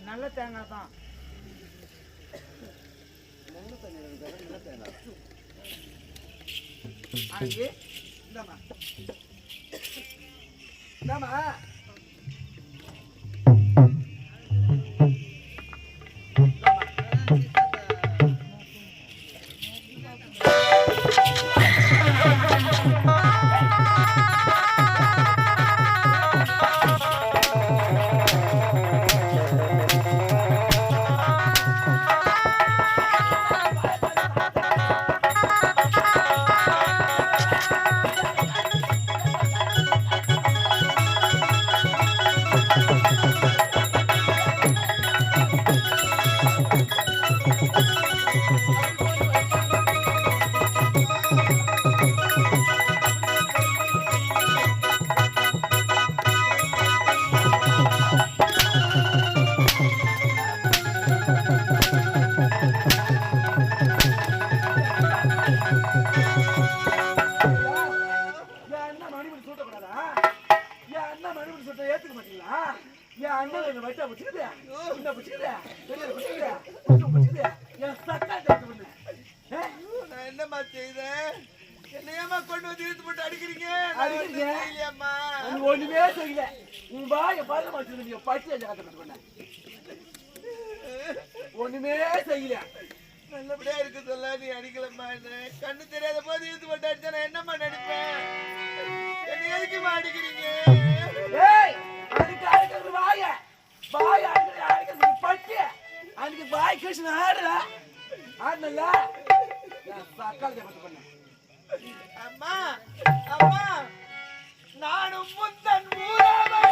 நல்ல தேங்காய் தான். அங்கே இந்தாமா இந்தாமா என்னமா செய்தேன்? என்னையம்மா கொண்டு வந்து இழுத்து போட்டு அடிக்கிறீங்க? ஒண்ணுமே செய்யல. உன் வாய பாருமா சொல்லுங்க, பச்சு கட்டப்பட்டு ஒண்ணுமே செய்யல. நல்லபடியா இருக்கு சொல்ல நீ அடிக்கலம்மா. என்ன கண்ணு தெரியாத போது இழுத்து போட்டு அடிச்சா நான் என்னம்மா நடிப்பேன்? என்ன எதுக்குமா அடிக்கிறீங்க? வாய வாய் அடிக்கிறது பச்சு அன்னைக்கு வாய் கிருஷ்ண ஆடுல ஆடல அம்மா அம்மா நானும் முந்தன் ஊராவை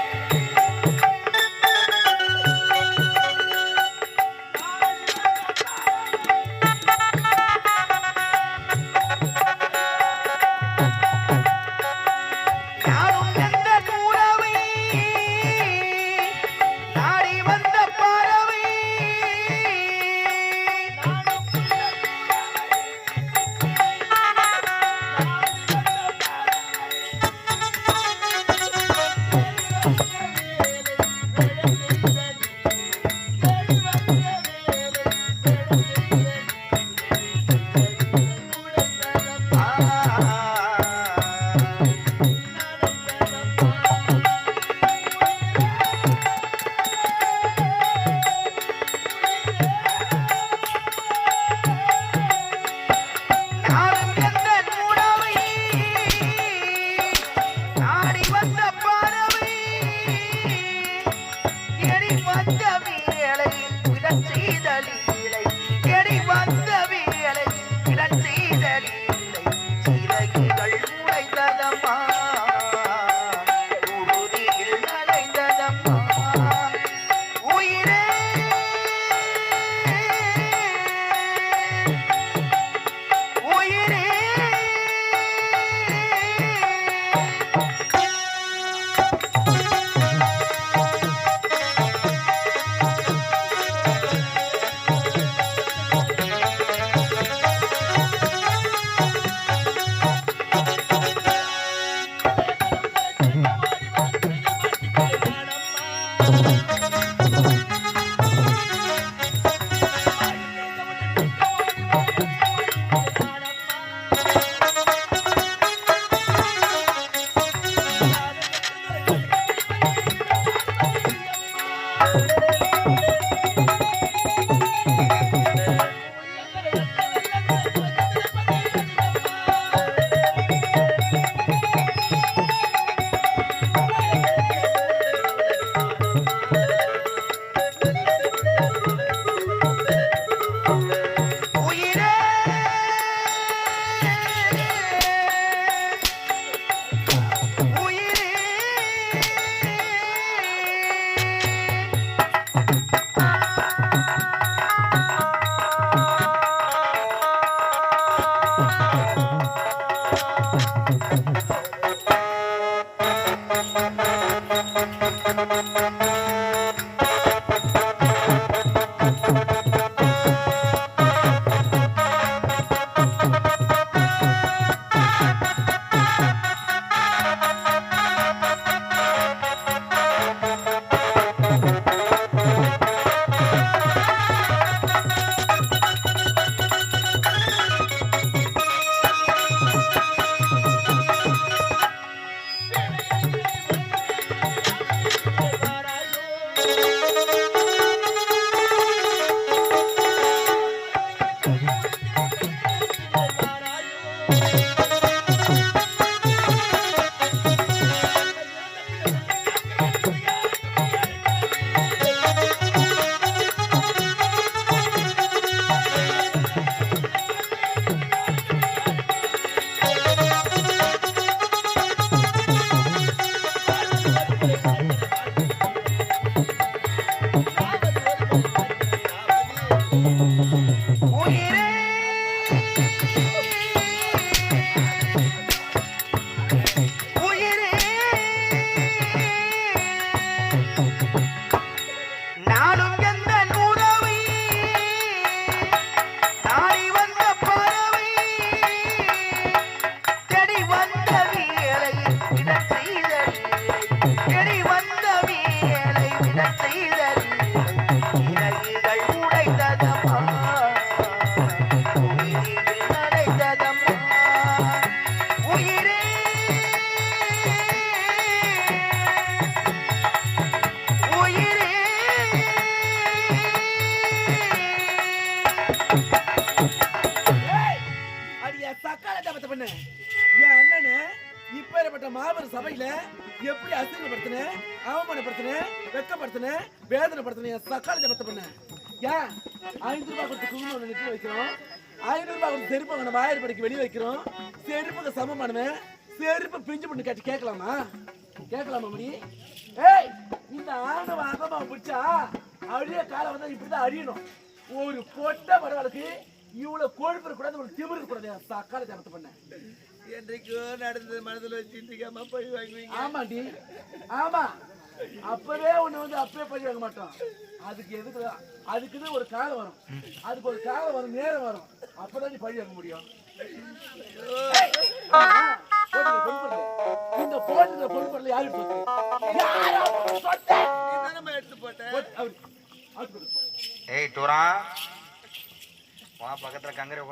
மாபெரும் சபையில எப்படி அசிங்கப்படுத்தின, அவமானப்படுத்தின, வெக்கப்படுத்தின, வேதனைப்படுத்தின சக்கால ஜபத்தை பண்ண. ஏன் 5 ரூபாய் கொடுத்து குங்குமம் நெத்தில வைக்கிறோம், 500 ரூபாய் கொடுத்து செருப்பு வாங்கின வாயிறு படிக்க வெளியே வைக்கிறோம். செருப்புக்கு சமமானவன் செருப்பு பிஞ்சு பண்ணி கேட்டு கேட்கலாமா? கேட்கலாமா முடி? ஏய், இந்த ஆணவ அகமா பிடிச்சா அழிய காலம் வந்தா இப்படிதான் அழியணும். ஒரு பொட்ட பரவாயில்லைக்கு இவ்வளவு கொழுப்பு கூடாது, ஒரு திமிரு கூடாது. சக்கால ஜபத்தை பண்ண. என்றைக்கோ நடந்தது மனதில் வச்சுட்டு பழி வாங்குவீங்க. ஆமாண்டி, ஆமா. அப்பவே ஒண்ணு வந்து அப்பவே பழி வாங்க மாட்டோம். அதுக்கு எதுக்கு? அதுக்குன்னு ஒரு காலம் வரும், அதுக்கு ஒரு காலம் வரும், நேரம் வரும். அப்பதான் நீ பழி வாங்க முடியும். இந்த போட்டு பொறுப்படல யாரு எடுத்து போட்டேன். ஏய் டூரா பக்கத்துல கங்கரை